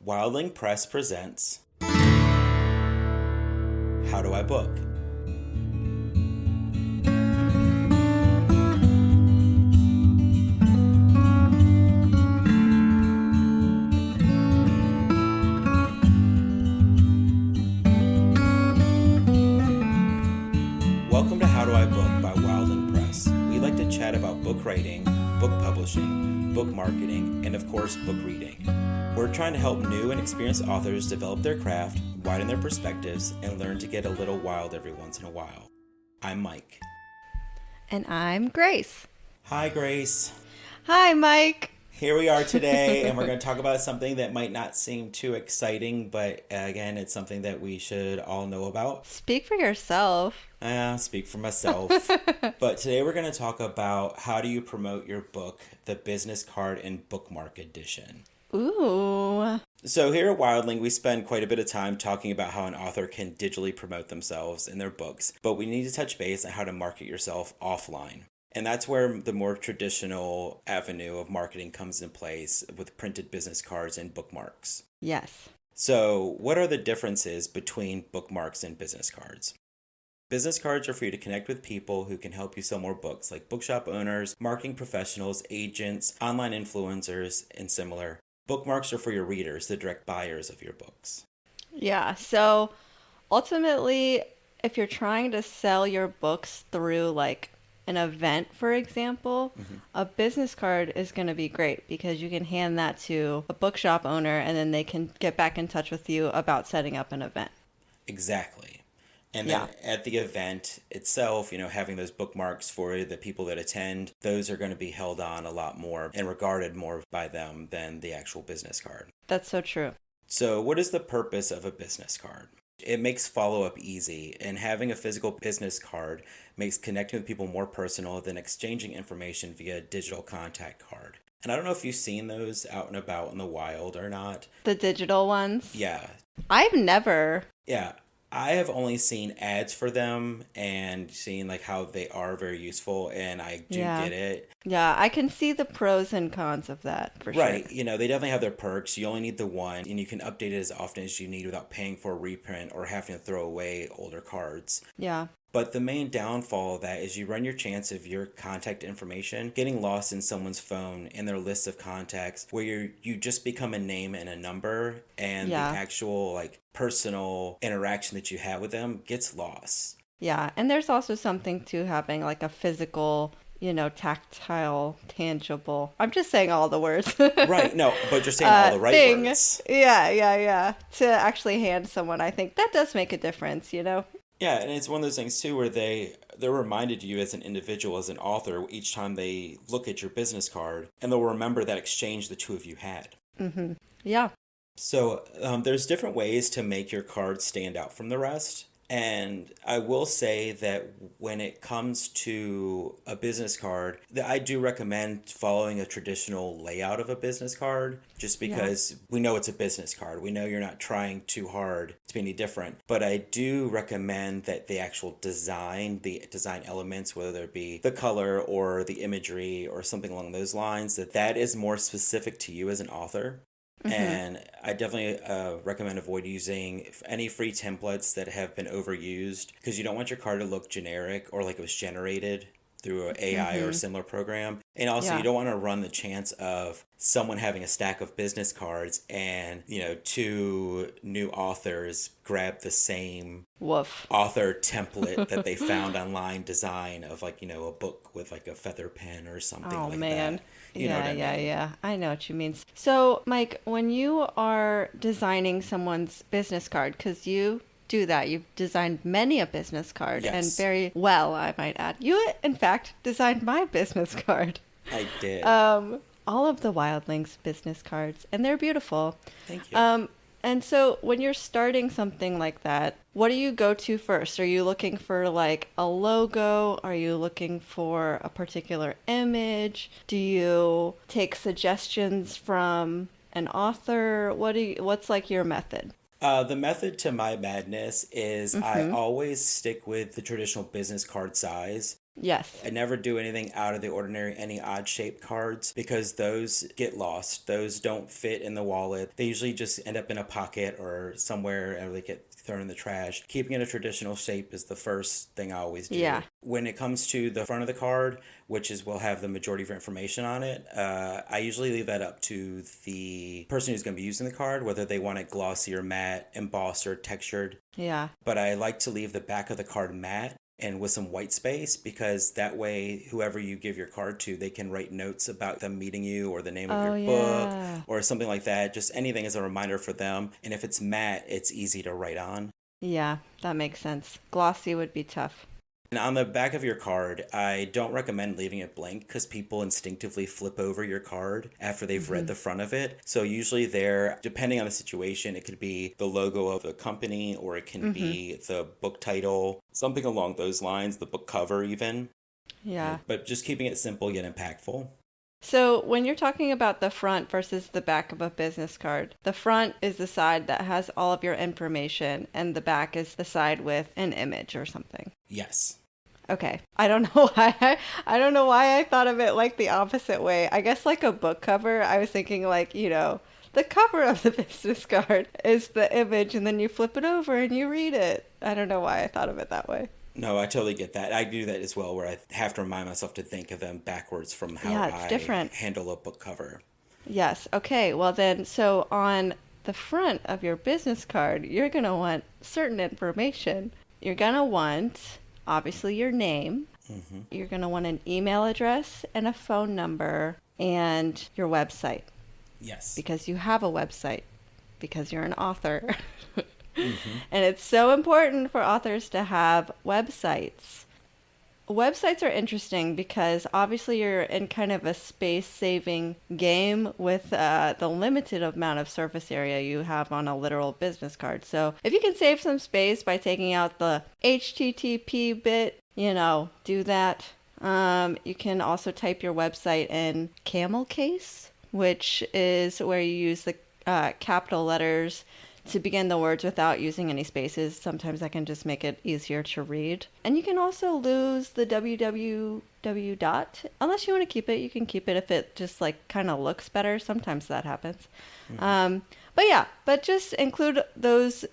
Wildling Press presents How Do I Book? Welcome to How Do I Book by Wildling Press. We like to chat about book writing, book publishing, book marketing, and of course, book reading. We're trying to help new and experienced authors develop their craft, widen their perspectives, and learn to get a little wild every once in a while. I'm Mike. And I'm Grace. Hi, Grace. Hi, Mike. Here we are today, and we're going to talk about something that might not seem too exciting, but again, it's something that we should all know about. Speak for yourself. Speak for myself. But today we're going to talk about how do you promote your book, the business card and bookmark edition. Ooh. So here at Wildling, we spend quite a bit of time talking about how an author can digitally promote themselves in their books, but we need to touch base on how to market yourself offline. And that's where the more traditional avenue of marketing comes in place with printed business cards and bookmarks. Yes. So what are the differences between bookmarks and business cards? Business cards are for you to connect with people who can help you sell more books, like bookshop owners, marketing professionals, agents, online influencers, and similar. Bookmarks are for your readers, the direct buyers of your books. Yeah. So ultimately, if you're trying to sell your books through like an event, for example, a business card is going to be great because you can hand that to a bookshop owner and then they can get back in touch with you about setting up an event. Exactly. And then at the event itself, having those bookmarks for the people that attend, those are going to be held on a lot more and regarded more by them than the actual business card. That's so true. So what is the purpose of a business card? It makes follow-up easy, and having a physical business card makes connecting with people more personal than exchanging information via a digital contact card. And I don't know if you've seen those out and about in the wild or not. The digital ones? Yeah. I've never. Yeah. I have only seen ads for them and seen like how they are very useful, and I do get it. Yeah, I can see the pros and cons of that for sure. Right. They definitely have their perks. You only need the one, and you can update it as often as you need without paying for a reprint or having to throw away older cards. Yeah. But the main downfall of that is you run your chance of your contact information getting lost in someone's phone and their list of contacts, where you just become a name and a number, and the actual personal interaction that you have with them gets lost. Yeah, and there's also something to having like a physical, tactile, tangible. I'm just saying all the words. Right. No, but you're saying all the right words. Yeah. To actually hand someone, I think that does make a difference, Yeah, and it's one of those things, too, where they're reminded you as an individual, as an author, each time they look at your business card, and they'll remember that exchange the two of you had. Mm-hmm. Yeah. So there's different ways to make your card stand out from the rest. And I will say that when it comes to a business card, that I do recommend following a traditional layout of a business card, just because we know it's a business card. We know you're not trying too hard to be any different. But I do recommend that the actual design, the design elements, whether it be the color or the imagery or something along those lines, that is more specific to you as an author. Mm-hmm. And I definitely recommend avoid using any free templates that have been overused, because you don't want your card to look generic or like it was generated through an AI or a similar program. And also you don't want to run the chance of someone having a stack of business cards and, two new authors grab the same author template that they found online design of a book with a feather pen or something that. Yeah. I know what you mean. So, Mike, when you are designing someone's business card, because you do that, you've designed many a business card, and very well, I might add. You, in fact, designed my business card. I did. All of the Wildlings business cards, and they're beautiful. Thank you. And so when you're starting something like that, what do you go to first? Are you looking for like a logo? Are you looking for a particular image? Do you take suggestions from an author? What's like your method? The method to my madness is I always stick with the traditional business card size. Yes. I never do anything out of the ordinary, any odd shaped cards, because those get lost. Those don't fit in the wallet. They usually just end up in a pocket or somewhere, and they get thrown in the trash. Keeping it a traditional shape is the first thing I always do. Yeah. When it comes to the front of the card, which is will have the majority of your information on it, I usually leave that up to the person who's going to be using the card, whether they want it glossy or matte, embossed or textured. Yeah. But I like to leave the back of the card matte and with some white space, because that way whoever you give your card to, they can write notes about them meeting you or the name of Oh, your book yeah. or something like that. Just anything as a reminder for them. And if it's matte, it's easy to write on. Yeah, that makes sense. Glossy would be tough. And on the back of your card, I don't recommend leaving it blank, because people instinctively flip over your card after they've read the front of it. So usually there, depending on the situation, it could be the logo of the company, or it can be the book title, something along those lines, the book cover even. Yeah. But just keeping it simple yet impactful. So when you're talking about the front versus the back of a business card, the front is the side that has all of your information, and the back is the side with an image or something. Yes. Okay. I don't know why I don't know why I thought of it like the opposite way. I guess like a book cover, I was thinking like, the cover of the business card is the image, and then you flip it over and you read it. I don't know why I thought of it that way. No, I totally get that. I do that as well, where I have to remind myself to think of them backwards from how Yeah, it's I different. handle a book cover. Yes. Okay. Well, then, so on the front of your business card, you're going to want certain information. You're going to want, obviously, your name. You're going to want an email address and a phone number and your website, Yes. because you have a website, because you're an author. And it's so important for authors to have websites. Websites are interesting because obviously you're in kind of a space-saving game with the limited amount of surface area you have on a literal business card. So if you can save some space by taking out the HTTP bit, do that. You can also type your website in camel case, which is where you use the capital letters to begin the words without using any spaces. Sometimes that can just make it easier to read. And you can also lose the www dot. Unless you want to keep it, you can keep it if it just like kind of looks better. Sometimes that happens. But just include those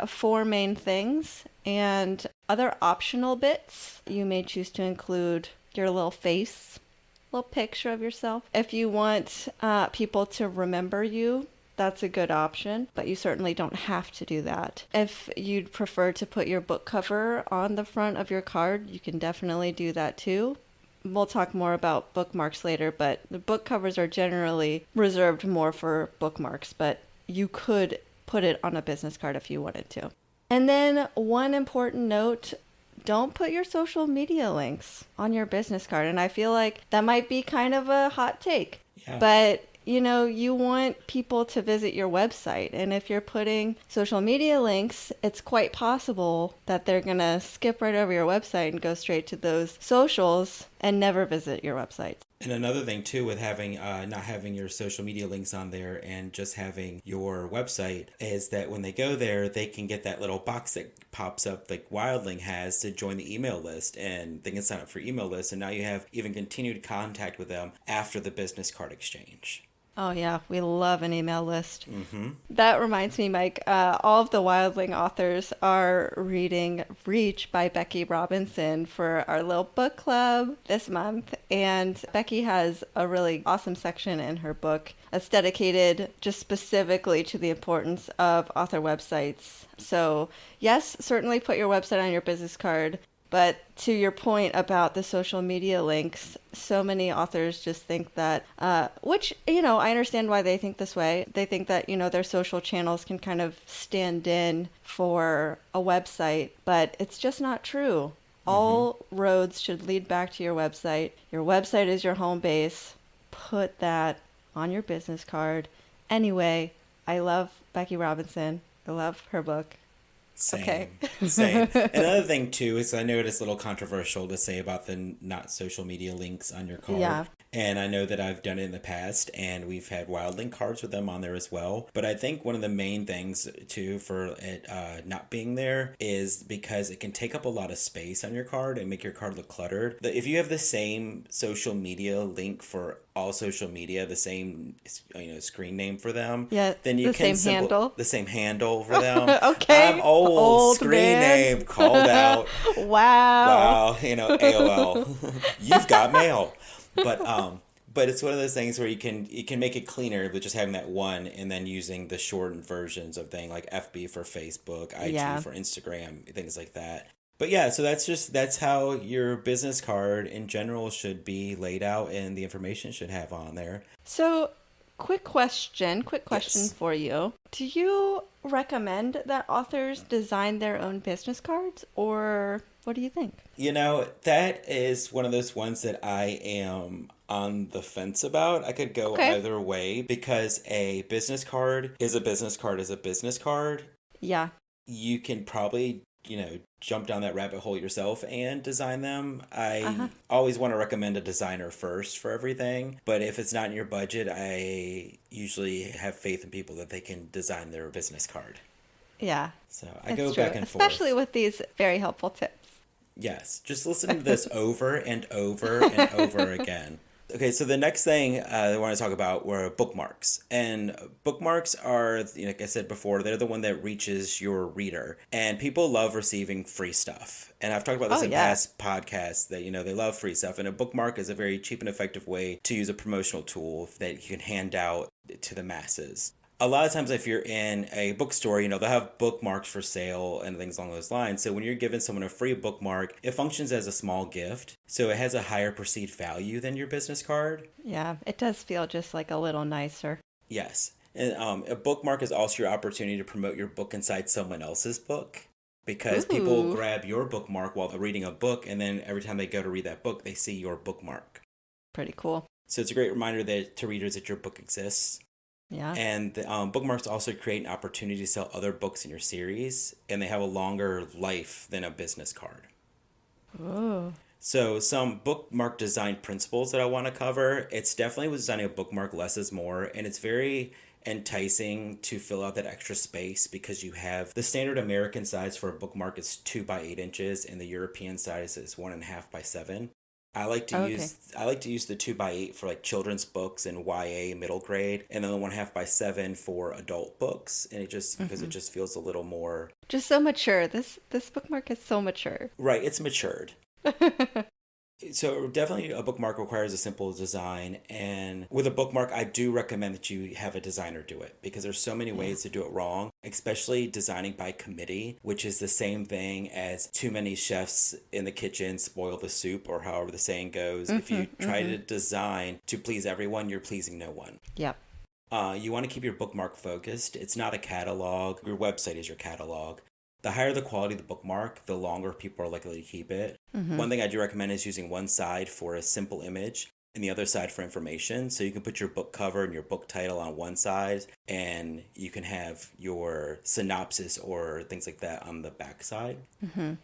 four main things, and other optional bits. You may choose to include your little face, little picture of yourself. If you want people to remember you, that's a good option, but you certainly don't have to do that. If you'd prefer to put your book cover on the front of your card, you can definitely do that too. We'll talk more about bookmarks later, but the book covers are generally reserved more for bookmarks, but you could put it on a business card if you wanted to. And then one important note, don't put your social media links on your business card. And I feel like that might be kind of a hot take, but you want people to visit your website. And if you're putting social media links, it's quite possible that they're going to skip right over your website and go straight to those socials and never visit your website. And another thing too, with having not having your social media links on there and just having your website, is that when they go there, they can get that little box that pops up like Wildling has to join the email list, and they can sign up for email lists, and now you have even continued contact with them after the business card exchange. Oh, yeah. We love an email list. That reminds me, Mike, all of the Wildling authors are reading Reach by Becky Robinson for our little book club this month. And Becky has a really awesome section in her book that's dedicated just specifically to the importance of author websites. So, yes, certainly put your website on your business card. But to your point about the social media links, so many authors just think that, which, I understand why they think this way. They think that, their social channels can kind of stand in for a website, but it's just not true. All roads should lead back to your website. Your website is your home base. Put that on your business card. Anyway, I love Becky Robinson. I love her book. Okay. Same, same. Another thing too is I know it's a little controversial to say about the not social media links on your card. Yeah. And I know that I've done it in the past and we've had wild link cards with them on there as well. But I think one of the main things too for it not being there is because it can take up a lot of space on your card and make your card look cluttered. If you have the same social media link for all social media, the same screen name for them, Yeah, then you the can same handle. the same handle for them. I'm Okay. old. Old Screen man. name called out. Wow. Wow, AOL. You've got mail. But it's one of those things where you can make it cleaner with just having that one and then using the shortened versions of things like FB for Facebook, IG Yeah. for Instagram, things like that. But yeah, so that's how your business card in general should be laid out and the information should have on there. So, quick question Yes. for you. Do you recommend that authors design their own business cards, or what do you think? That is one of those ones that I am on the fence about. I could go Okay. either way because a business card is a business card is a business card. Yeah. You can probably, jump down that rabbit hole yourself and design them. Uh-huh. I always want to recommend a designer first for everything, but if it's not in your budget, I usually have faith in people that they can design their business card. Yeah. So I It's go true, back and especially forth. with these very helpful tips. Yes, just listen to this over and over and over again. Okay, so the next thing I want to talk about were bookmarks. And bookmarks are, like I said before, they're the one that reaches your reader. And people love receiving free stuff. And I've talked about this Oh, in yeah. past podcasts that, they love free stuff. And a bookmark is a very cheap and effective way to use a promotional tool that you can hand out to the masses. A lot of times if you're in a bookstore, they'll have bookmarks for sale and things along those lines. So when you're giving someone a free bookmark, it functions as a small gift. So it has a higher perceived value than your business card. Yeah, it does feel just like a little nicer. Yes. And a bookmark is also your opportunity to promote your book inside someone else's book. Because people Ooh, grab your bookmark while they're reading a book, and then every time they go to read that book, they see your bookmark. pretty cool. So it's a great reminder that to readers that your book exists. Yeah. And bookmarks also create an opportunity to sell other books in your series, and they have a longer life than a business card. Ooh. So some bookmark design principles that I want to cover. It's definitely with designing a bookmark, less is more, and it's very enticing to fill out that extra space because you have the standard American size for a bookmark is 2 by 8 inches, and the European size is 1.5 by 7. Okay. I like to use the 2 by 8 for like children's books and YA middle grade, and then the 1.5 by 7 for adult books. And it just because it just feels a little more Just so mature. This bookmark is so mature. right. It's matured. So definitely a bookmark requires a simple design, and with a bookmark I do recommend that you have a designer do it because there's so many Yeah. ways to do it wrong, especially designing by committee, which is the same thing as too many chefs in the kitchen spoil the soup, or however the saying goes. If you try to design to please everyone, you're pleasing no one. Yep. You want to keep your bookmark focused. It's not a catalog. Your website is your catalog. The higher the quality of the bookmark, the longer people are likely to keep it. One thing I do recommend is using one side for a simple image and the other side for information. So you can put your book cover and your book title on one side, and you can have your synopsis or things like that on the back side.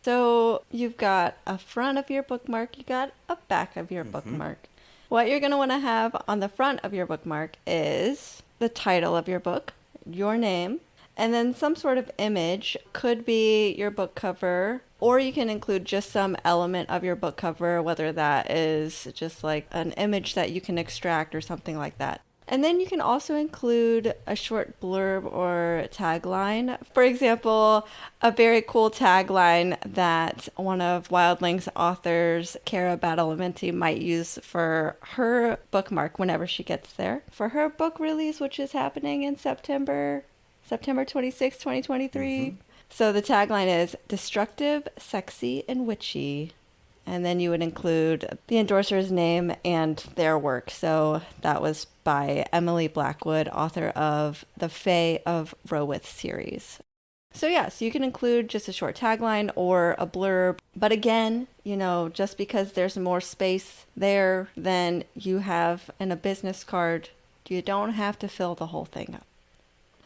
So you've got a front of your bookmark, you got a back of your bookmark. What you're going to want to have on the front of your bookmark is the title of your book, your name, and then some sort of image. Could be your book cover, or you can include just some element of your book cover, whether that is just like an image that you can extract or something like that. And then you can also include a short blurb or tagline. For example, a very cool tagline that one of Wildling's authors, Cara Badalamenti, might use for her bookmark whenever she gets there. For her book release, which is happening in September 26, 2023. So the tagline is destructive, sexy, and witchy. And then you would include the endorser's name and their work. So that was by Emily Blackwood, author of the Fae of Rowith series. So yes, you can include just a short tagline or a blurb. But again, just because there's more space there than you have in a business card, you don't have to fill the whole thing up.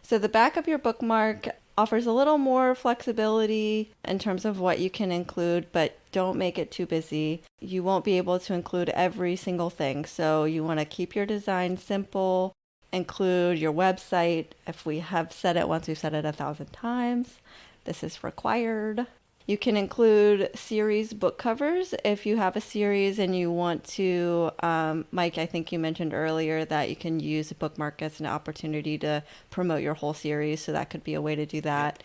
So the back of your bookmark, offers a little more flexibility in terms of what you can include, but don't make it too busy. You won't be able to include every single thing. So you want to keep your design simple, include your website. If we have said it once, we've said it 1,000 times. This is required. You can include series book covers if you have a series and you want to. Mike, I think you mentioned earlier that you can use a bookmark as an opportunity to promote your whole series, so that could be a way to do Yep. that.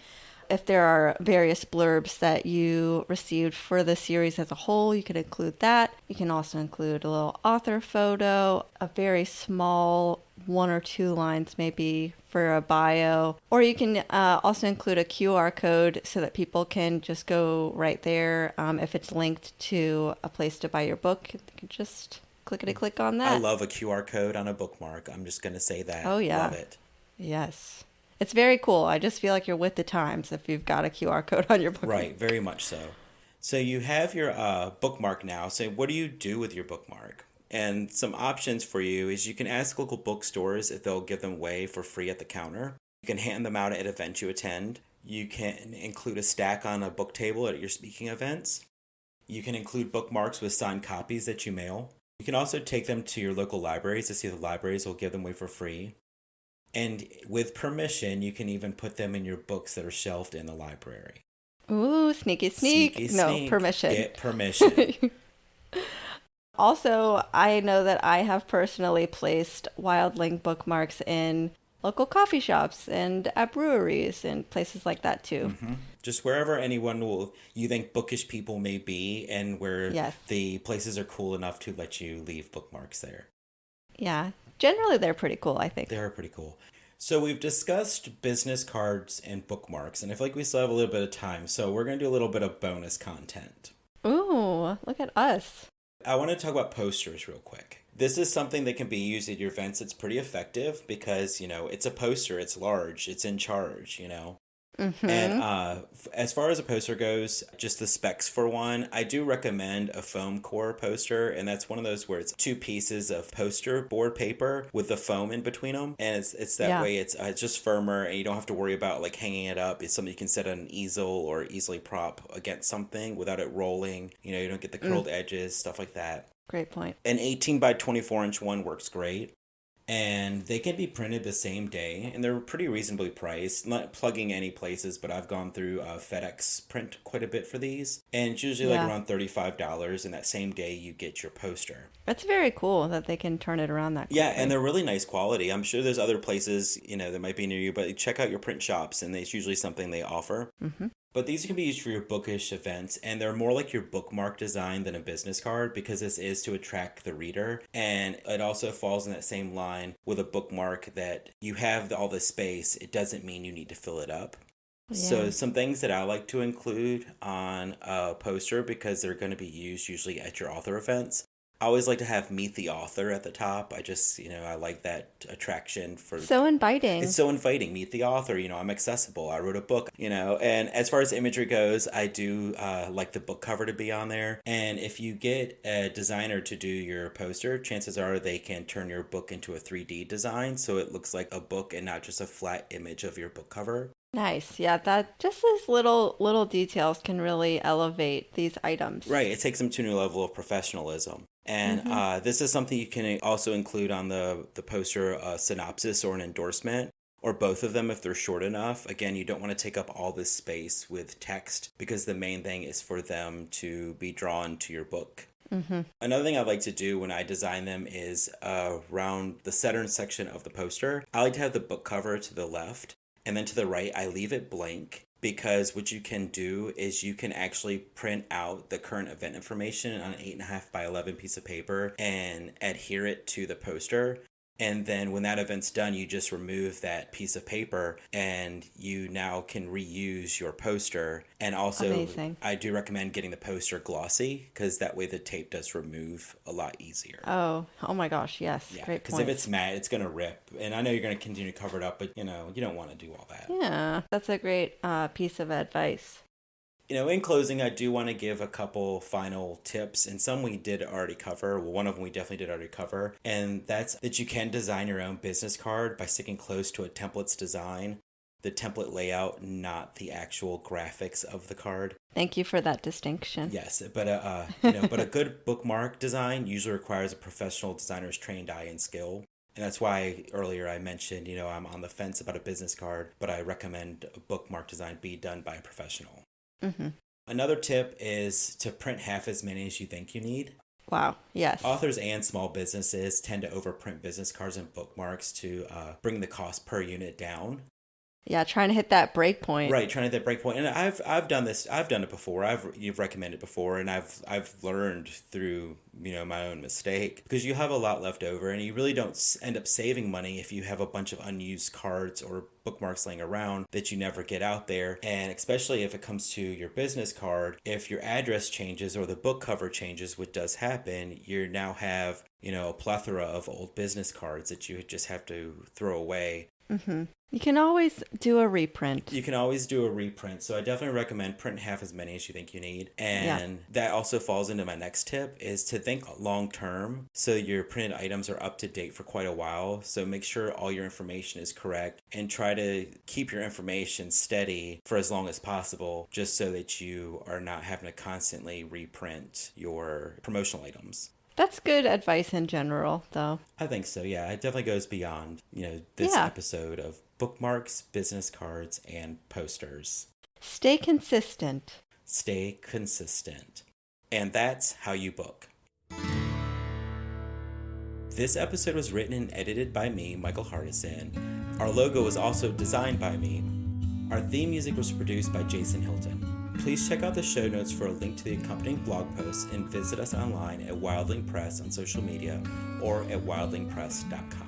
If there are various blurbs that you received for the series as a whole, you could include that. You can also include a little author photo, a very small 1 or 2 lines maybe for a bio, or you can also include a QR code so that people can just go right there. If it's linked to a place to buy your book, they can just clickety click on I that. love a QR code on a bookmark. I'm just going to say that. Oh, Love yeah. it. Yes. It's very cool. I just feel like you're with the times if you've got a QR code on your bookmark. Right, very much so. So you have your bookmark now. So what do you do with your bookmark? And some options for you is you can ask local bookstores if they'll give them away for free at the counter. You can hand them out at events you attend. You can include a stack on a book table at your speaking events. You can include bookmarks with signed copies that you mail. You can also take them to your local libraries to see if the libraries will give them away for free. And with permission, you can even put them in your books that are shelved in the library. Ooh, sneaky Sneaky sneak. No, sneak. permission. Get permission. Also, I know that I have personally placed Wildling bookmarks in local coffee shops and at breweries and places like that too. Just wherever anyone will you think bookish people may be and where Yes. the places are cool enough to let you leave bookmarks there. Yeah. Generally, they're pretty cool, I They think. are pretty cool. So we've discussed business cards and bookmarks, and I feel like we still have a little bit of time, so we're going to do a little bit of bonus content. Ooh, look at us. I want to talk about posters real quick. This is something that can be used at your events. It's pretty effective because, it's a poster, it's large, it's in charge. And Mm-hmm. as far as a poster goes, just the specs for one, I do recommend a foam core poster, and that's one of those where it's two pieces of poster board paper with the foam in between them, and it's that Yeah. way. It's just firmer, and you don't have to worry about like hanging it up. It's something you can set on an easel or easily prop against something without it rolling. You don't get the Mm, curled edges, stuff like that. great point. An 18 by 24-inch one works great. And they can be printed the same day, and they're pretty reasonably priced. Not plugging any places, but I've gone through FedEx print quite a bit for these, and it's usually like Yeah. around $35. And that same day you get your poster. That's very cool that they can turn it around that Yeah, and quickly. they're really nice quality. I'm sure there's other places that might be near you, but check out your print shops, and it's usually something they offer. Mm-hmm. But these can be used for your bookish events, and they're more like your bookmark design than a business card because this is to attract the reader. And it also falls in that same line with a bookmark that you have all the space. It doesn't mean you need to fill it up. Yeah. So, some things that I like to include on a poster because they're going to be used usually at your author events. I always like to have meet the author at the top. I like that attraction for So it's inviting. so inviting. Meet the author. I'm accessible. I wrote a book. And as far as imagery goes, I do like the book cover to be on there. And if you get a designer to do your poster, chances are they can turn your book into a 3D design so it looks like a book and not just a flat image of your book cover. Nice. Yeah, that just these little details can really elevate these items. Right. It takes them to a new level of professionalism. And Mm-hmm. this is something you can also include on the poster synopsis or an endorsement, or both of them if they're short enough. Again, you don't want to take up all this space with text because the main thing is for them to be drawn to your book. Mm-hmm. Another thing I like to do when I design them is around the center section of the poster, I like to have the book cover to the left, and then to the right, I leave it blank because what you can do is you can actually print out the current event information on an 8.5 by 11 piece of paper and adhere it to the poster. And then when that event's done, you just remove that piece of paper and you now can reuse your poster. And also, Amazing. I do recommend getting the poster glossy because that way the tape does remove a lot easier. Oh my gosh, yes. Yeah, Great because if it's points. matte, it's going to rip. And I know you're going to continue to cover it up, but you don't want to do all that. Yeah, that's a great piece of advice. In closing, I do want to give a couple final tips, and some we did already cover. Well, one of them we definitely did already cover, and that's that you can design your own business card by sticking close to a template's design. the template layout, not the actual graphics of the card. Thank you for that distinction. Yes, but but a good bookmark design usually requires a professional designer's trained eye and skill. And that's why earlier I mentioned, I'm on the fence about a business card, but I recommend a bookmark design be done by a professional. Hmm. Another tip is to print half as many as you think you need. Wow. Yes. Authors and small businesses tend to overprint business cards and bookmarks to bring the cost per unit down. Yeah, trying to hit that break point. Right, trying to hit that break point. And I've done this. I've done it before. You've recommended before, and I've learned through my own mistake, because you have a lot left over, and you really don't end up saving money if you have a bunch of unused cards or bookmarks laying around that you never get out there. And especially if it comes to your business card, if your address changes or the book cover changes, which does happen, you now have a plethora of old business cards that you just have to throw away. Mm-hmm. You can always do a reprint. You can always do a reprint. So I definitely recommend print half as many as you think you need. And that also falls into my next tip, is to think long term. So your printed items are up to date for quite a while. So make sure all your information is correct and try to keep your information steady for as long as possible, just so that you are not having to constantly reprint your promotional items. That's good advice in general, though. I think so, yeah. It definitely goes beyond, this episode of bookmarks, business cards, and posters. Stay consistent. Stay consistent. And that's how you book. This episode was written and edited by me, Michael Hardison. Our logo was also designed by me. Our theme music was produced by Jason Hilton. Please check out the show notes for a link to the accompanying blog posts, and visit us online at Wildling Press on social media or at wildlingpress.com.